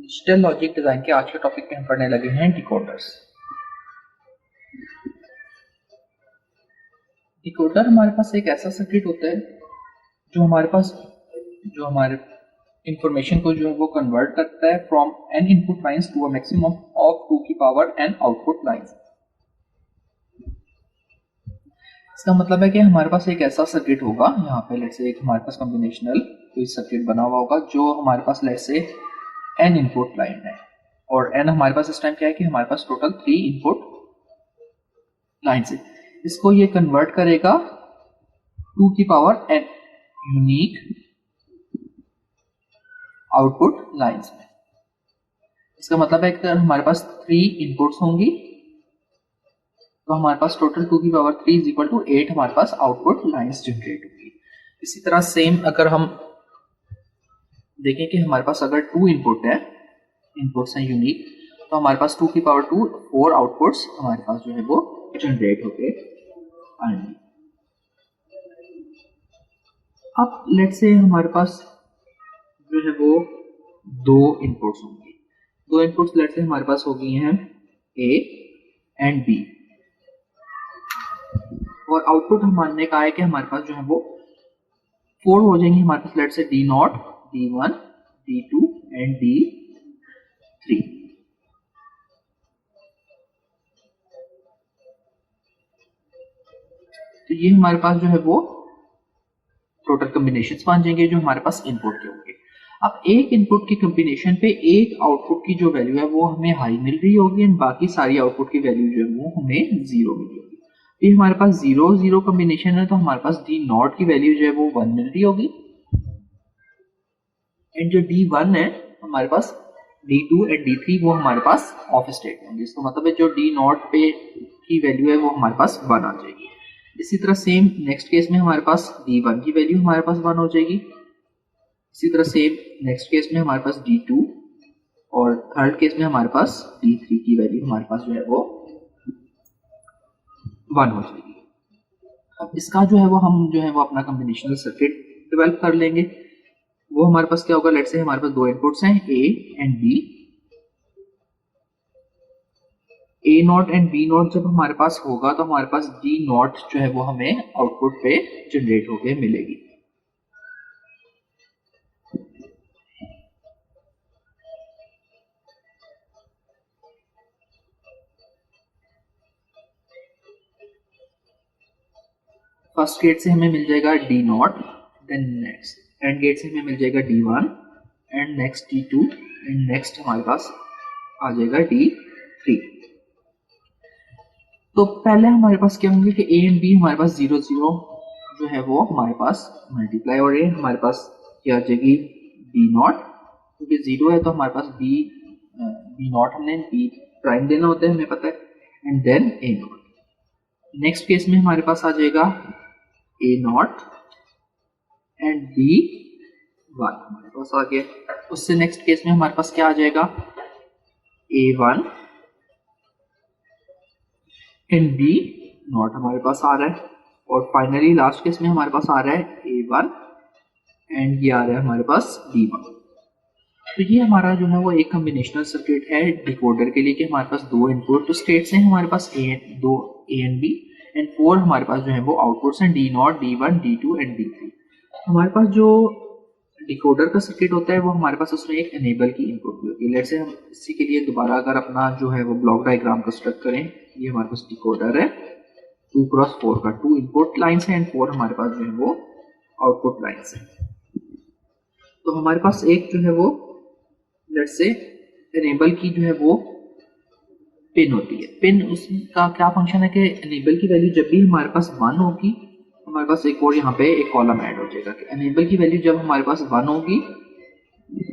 Digital logic design के आज के टॉपिक में हम पढ़ने लगे हैं डिकोडर्स। डिकोडर हमारे पास एक ऐसा सर्किट होता है जो हमारे इंफॉर्मेशन को जो है वो कन्वर्ट करता है from an input lines to a maximum of 2 की पावर एन आउटपुट लाइंस। इसका मतलब है कि हमारे पास एक ऐसा सर्किट होगा, यहाँ पे लेट्स से एक हमारे पास कॉम्बिनेशनल कोई सर्किट बना हुआ होगा जो हमारे पास let's say N input line है, और एन हमारे पास इस टाइम क्या है कि हमारे पास टोटल 3 इनपुट लाइन है। इसको ये कन्वर्ट करेगा 2 की power N unique output lines में। इसका मतलब है कि हमारे पास 3 इनपुट्स होंगी, तो हमारे पास टोटल 2 की पावर 3 इज इक्वल टू 8 हमारे पास आउटपुट लाइंस जनरेट होगी। इसी तरह सेम अगर हम देखें कि हमारे पास अगर 2 इनपुट्स हैं यूनिक, तो हमारे पास 2 की पावर 2 4 आउटपुट्स हमारे पास जो है वो जनरेट होके आएंगे। अब लेट्स से हमारे पास जो है वो 2 इनपुट्स होंगे। 2 इनपुट्स लेट्स से हमारे पास हो गई हैं ए एंड बी, और आउटपुट हमने कहा है कि हमारे पास जो है वो 4 हो जाएंगे हमारे पास let's say D naught, D1, D2 and D3। तो ये हमारे पास जो है वो टोटल कॉम्बिनेशंस बन जाएंगे जो हमारे पास इनपुट के होंगे। अब एक इनपुट की कॉम्बिनेशन पे एक आउटपुट की जो वैल्यू है वो हमें हाई मिल रही होगी एंड बाकी सारी आउटपुट की वैल्यू जो है वो हमें 0 मिल रही होगी। ये हमारे पास 0 0 कॉम्बिनेशन है, तो हमारे पास डी नॉट की वैल्यू जो है वो 1 मिल रही होगी, एंड जो D1 है हमारे पास D2 एंड D3 वो हमारे पास ऑफ स्टेट होंगे। इसका मतलब है जो D नॉट पे की वैल्यू है वो हमारे पास 1 आ जाएगी। इसी तरह सेम नेक्स्ट केस में हमारे पास D1 की वैल्यू हमारे पास 1 हो जाएगी। इसी तरह सेम नेक्स्ट केस में हमारे पास D2, और थर्ड केस में हमारे पास D3 की वैल्यू हमारे पास जो है वो 1 हो जाएगी। अब इसका जो है वो हम जो है वो अपना कॉम्बिनेशनल सर्किट डेवलप कर लेंगे। वो हमारे पास क्या होगा, लेट्स से हमारे पास 2 इनपुट्स हैं A and B. A not and B not जब हमारे पास होगा तो हमारे पास डी नॉट जो है वो हमें आउटपुट पे जनरेट होके मिलेगी। फर्स्ट गेट से हमें मिल जाएगा D not, then next AND gate से हमें मिल जाएगा D1 and next D2 and next हमारे पास आ जाएगा D3। तो पहले हमारे पास क्या होंगे कि ए एंड बी हमारे पास 0 0 जो है वो हमारे पास मल्टीप्लाई, और ये हमारे पास क्या आ जाएगी बी नॉट, क्योंकि 0 है तो हमारे पास बी नॉट हमने बी प्राइम देना होता है हमें पता है, and then A not. Next case में हमारे पास आ जाएगा ए नॉट एंड B1 हमारे पास आ गया। उससे नेक्स्ट केस में हमारे पास क्या आ जाएगा A1 एंड B नॉट हमारे पास आ रहा है, और फाइनली लास्ट केस में हमारे पास आ रहा है A1 एंड ये आ रहा है हमारे पास B1। तो ये हमारा जो है वो एक कॉम्बिनेशनल सर्किट है डिकोडर के लिए कि हमारे पास 2 इनपुट स्टेट्स हैं हमारे पास दो ए एंड बी, एंड 4 हमारे पास जो है वो आउटपुट्स हैं D not, D1, D2 and D3। हमारे पास जो डिकोडर का सर्किट होता है वो हमारे पास उसमें एक एनेबल की इनपुट भी होती है। लेट्स से हम इसी के लिए दोबारा अगर अपना जो है वो ब्लॉक डायग्राम कंस्ट्रक्ट करें, ये हमारे पास डिकोडर है 2x4 का, 2 इनपुट लाइंस है एंड 4 हमारे पास जो है वो आउटपुट लाइंस है। तो हमारे पास एक जो है वो लेट्स से एनेबल की जो है वो पिन होती है। पिन उसका क्या फंक्शन है कि एनेबल की वैल्यू जब भी हमारे पास 1 होगी, हमारे पास एक और यहाँ पे एक कॉलम ऐड हो जाएगा कि एनेबल की वैल्यू जब हमारे पास 1 होगी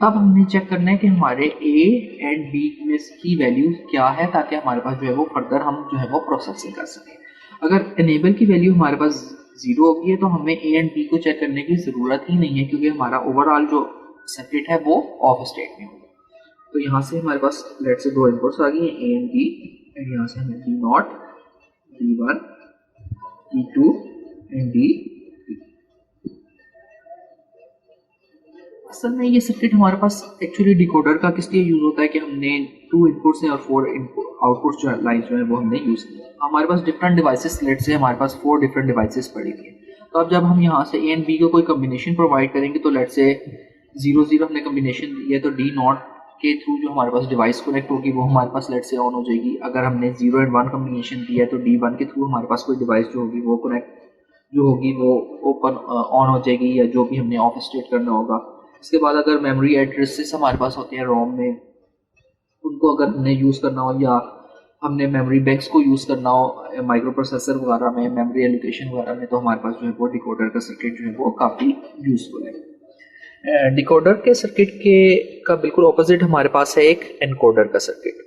तब हमने चेक करना है कि हमारे ए एंड बी में की वैल्यू क्या है, ताकि हमारे पास जो है वो फर्दर हम जो है वो प्रोसेसिंग कर सकें। अगर एनेबल की वैल्यू हमारे पास 0 होगी है तो हमें ए एंड बी को चेक करने की जरूरत ही नहीं है, क्योंकि हमारा ओवरऑल जो सर्किट है वो ऑफ स्टेट में होगा। तो यहाँ से हमारे पास लेट से 2 इनपुट्स आ गई हैं ए एंड बी, एंड यहाँ से हमें D naught, D1, D2 and D3। अक्सर में ये सर्किट हमारे पास एक्चुअली डिकोडर का किस लिए यूज होता है कि हमने 2 इनपुट्स हैं और 4 आउटपुट्स जो लाइन जो है वो हमने यूज की। हमारे पास डिफरेंट डिवाइसेस, लेट से हमारे पास 4 डिफरेंट डिवाइसेस पड़ी हुई हैं। तो अब जब हम यहाँ से ए एंड बी का कोई कम्बिनेशन प्रोवाइड करेंगे तो लेट से 0 0 हमने कम्बिनेशन दिया तो डी नॉट के थ्रू जो हमारे पास डिवाइस कनेक्ट होगी वो हमारे पास लेट से ऑन हो जाएगी। अगर हमने 0 and 1 कम्बिनेशन दिया है तो D1 के थ्रू हमारे पास कोई डिवाइस जो होगी वो कनेक्ट जो होगी वो ओपन ऑन हो जाएगी, या जो भी हमने ऑफ स्टेट करना होगा। इसके बाद अगर मेमोरी एड्रेसेस हमारे पास होते हैं रोम में, उनको अगर हमने यूज़ करना हो या हमने मेमोरी बैंक्स को यूज़ करना हो माइक्रो प्रोसेसर वगैरह में, मेमोरी एलोकेशन वगैरह में, तो हमारे पास जो है वो डिकोडर का सर्किट जो है वो काफ़ी यूज़फुल है। डिकोडर के सर्किट के का बिल्कुल ऑपोजिट हमारे पास है एक एनकोडर का सर्किट।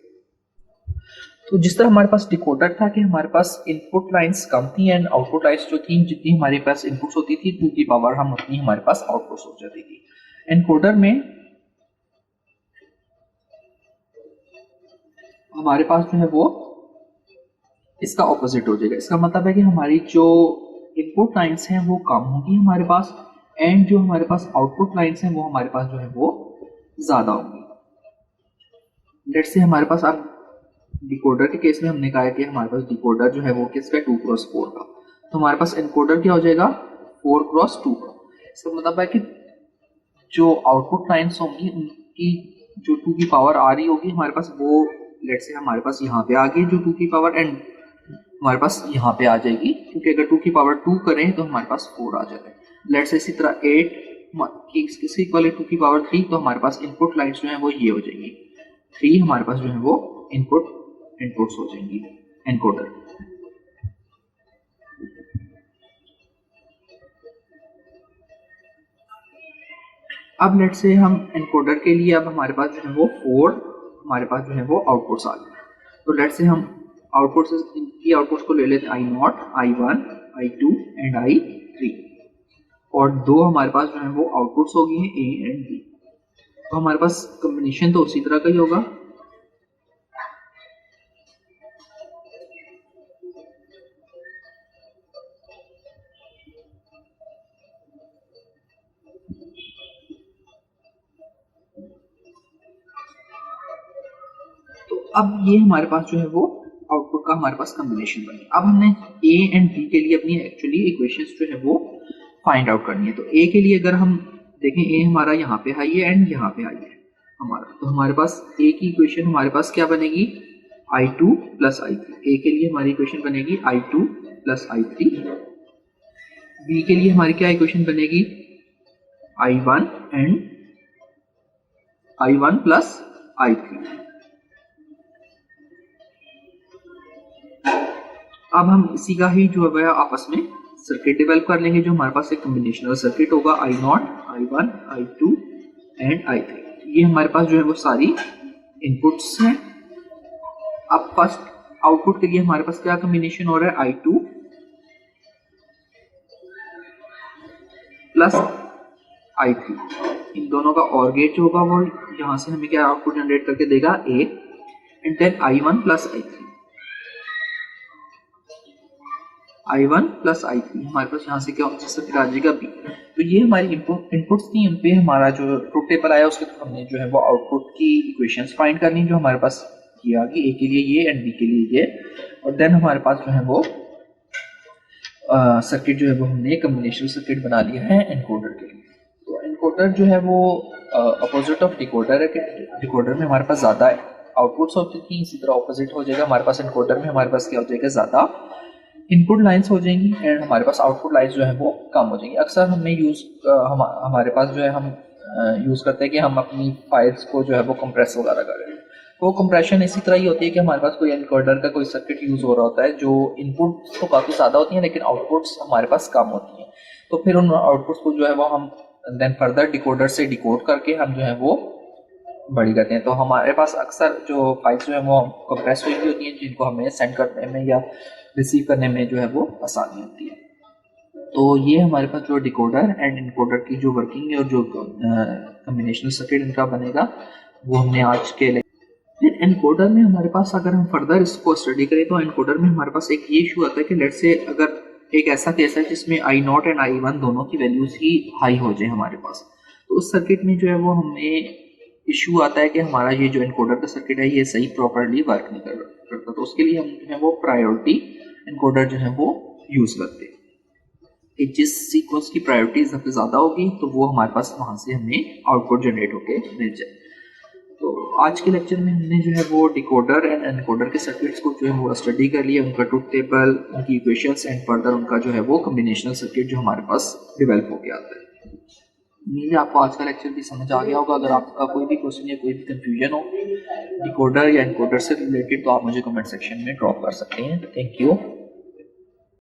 तो जिस तरह हमारे पास डिकोडर था कि हमारे पास इनपुट लाइंस कम थी एंड आउटपुट लाइंस जो थी, जितनी हमारे पास इनपुट्स होती थी 2 की पावर हम उतनी हमारे पास आउटपुट्स हो जाती थी। एनकोडर में हमारे पास जो है वो इसका ऑपोजिट हो जाएगा। इसका मतलब है कि हमारी जो इनपुट लाइंस हैं वो कम होगी हमारे पास, एंड जो हमारे पास आउटपुट लाइंस हैं वो हमारे पास जो है वो ज्यादा होंगी। लेट से हमारे पास अब डिकोडर के केस में हमने कहा है कि हमारे पास डिकोडर जो है वो किसका 2x4 का, तो हमारे पास एनकोडर क्या हो जाएगा 4x2 का। इसका मतलब है कि जो आउटपुट लाइंस होंगी उनकी जो 2 की पावर आ रही होगी हमारे पास, वो लेट से हमारे पास यहाँ पे आ गई जो 2 की पावर, एंड हमारे पास यहाँ पे आ जाएगी, क्योंकि अगर 2 की पावर 2 करें तो हमारे पास 4 आ जाता है। लेट से इसी तरह 8 किसके इक्वल है 2 की पावर 3, तो हमारे पास इनपुट लाइंस जो है वो ये हो जाएंगी 3, हमारे पास जो है वो इनपुट्स हो जाएंगी एनकोडर। अब लेट से हम एनकोडर के लिए अब हमारे पास जो है वो 4 हमारे पास जो है वो आउटपुट्स आ गए। तो लेट से हम आउटपुट्स इनकी आउटपुट्स को ले लेते हैं I0, I1, I2 and I3, और 2 हमारे पास जो है वो आउटपुट्स हो गई हैं A एंड B। तो हमारे पास कॉम्बिनेशन तो उसी तरह का ही होगा। तो अब ये हमारे पास जो है वो आउटपुट का हमारे पास कॉम्बिनेशन बने। अब हमने ए एंड बी के लिए अपनी एक्चुअली इक्वेशंस जो है वो फाइंड आउट करनी है। तो ए के लिए अगर हम देखें, ए हमारा यहाँ पे हाई है एंड यहाँ पे हाई है हमारा, तो हमारे पास ए की इक्वेशन हमारे पास क्या बनेगी I2 प्लस I3। ए के लिए हमारी इक्वेशन बनेगी I2 प्लस I3। बी के लिए हमारी क्या इक्वेशन बनेगी I1 and I1 plus I3। अब हम इसी का ही जो है आपस में सर्किट डेवलप कर लेंगे, जो हमारे पास एक कॉम्बिनेशनल सर्किट होगा I0, I1, I2 and I3। ये हमारे पास जो है वो सारी इनपुट्स हैं। अब फर्स्ट आउटपुट के लिए हमारे पास क्या कॉम्बिनेशन हो रहा है I2 प्लस I3। इन दोनों का और गेट जो होगा वो यहाँ से हमें क्या आउटपुट जनरेट करके देगा A, and then I1 plus I1 plus I3। हमारे पास यहाँ से क्या सर्किट आ जाएगा B। तो ये हमारी इनपुट्स थी, इन पे हमारा जो ट्रुथ टेबल आया उसके थ्रू हमने जो है वो आउटपुट की इक्वेशंस फाइंड करनी, जो हमारे पास ये आ गई, A के लिए ये एंड B के लिए ये, और देन हमारे पास जो है वो सर्किट जो है वो हमने कॉम्बिनेशनल सर्किट बना लिया है एनकोडर के लिए। तो एनकोडर जो है वो अपोजिट ऑफ डिकोडर है कि डिकोडर में हमारे पास ज़्यादा आउटपुट्स होती थी, इसी तरह ऑपोजिट हो जाएगा हमारे पास एनकोडर में हमारे पास क्या हो जाएगा ज़्यादा इनपुट लाइंस हो जाएंगी एंड हमारे पास आउटपुट लाइंस जो है वो कम हो जाएंगी। अक्सर हमने हमारे पास जो है हम यूज़ करते हैं कि हम अपनी फाइल्स को जो है वो कंप्रेस वगैरह करें। तो कंप्रेशन इसी तरह ही होती है कि हमारे पास कोई एनकोडर का कोई सर्किट यूज़ हो रहा होता है, जो इनपुट तो काफ़ी ज़्यादा होती हैं लेकिन आउटपुट्स हमारे पास कम होती हैं। तो फिर उन आउटपुट्स को जो है वो हम देन फर्दर डिकोडर से डिकोड करके हम जो है वो बड़ी करते हैं। तो हमारे पास अक्सर जो फाइल्स जो है वो कंप्रेस हुई होती हैं, जिनको हमें सेंड करने में या रिसीव करने में जो है वो आसानी होती है। तो ये हमारे पास जो डिकोडर एंड इनकोडर की जो वर्किंग है और जो कॉम्बिनेशनल सर्किट इनका बनेगा वो हमने आज के लिए। एनकोडर में हमारे पास अगर हम फर्दर इसको स्टडी करें तो एनकोडर में हमारे पास एक ये इशू आता है कि लेट से अगर एक ऐसा केस है जिसमें I0 एंड I1 दोनों की वैल्यूज ही हाई हो जाए हमारे पास, तो उस सर्किट में जो है वो हमें इशू आता है कि हमारा ये जो एनकोडर का सर्किट है ये सही प्रॉपरली वर्क नहीं करता, तो उसके लिए हम जो है वो प्रायोरिटी एनकोडर जो है वो यूज़ करते हैं कि जिस सीक्वेंस की प्रायोरिटी सबसे ज़्यादा होगी तो वो हमारे पास वहाँ से हमें आउटपुट जनरेट होके मिल जाए। तो आज के लेक्चर में हमने जो है वो डिकोडर एंड एनकोडर के सर्किट्स को जो है वो स्टडी कर लिया, उनका ट्रुथ टेबल, उनकी इक्वेशंस एंड फर्दर उनका जो है वो कॉम्बिनेशनल सर्किट जो हमारे पास डेवलप हो गया आता है। उम्मीद है आपको आज का लेक्चर भी समझ आ गया होगा। अगर आपका कोई भी क्वेश्चन या कोई भी कंफ्यूजन हो डिकोडर या एनकोडर से रिलेटेड तो आप मुझे कमेंट सेक्शन में ड्रॉप कर सकते हैं। Thank you.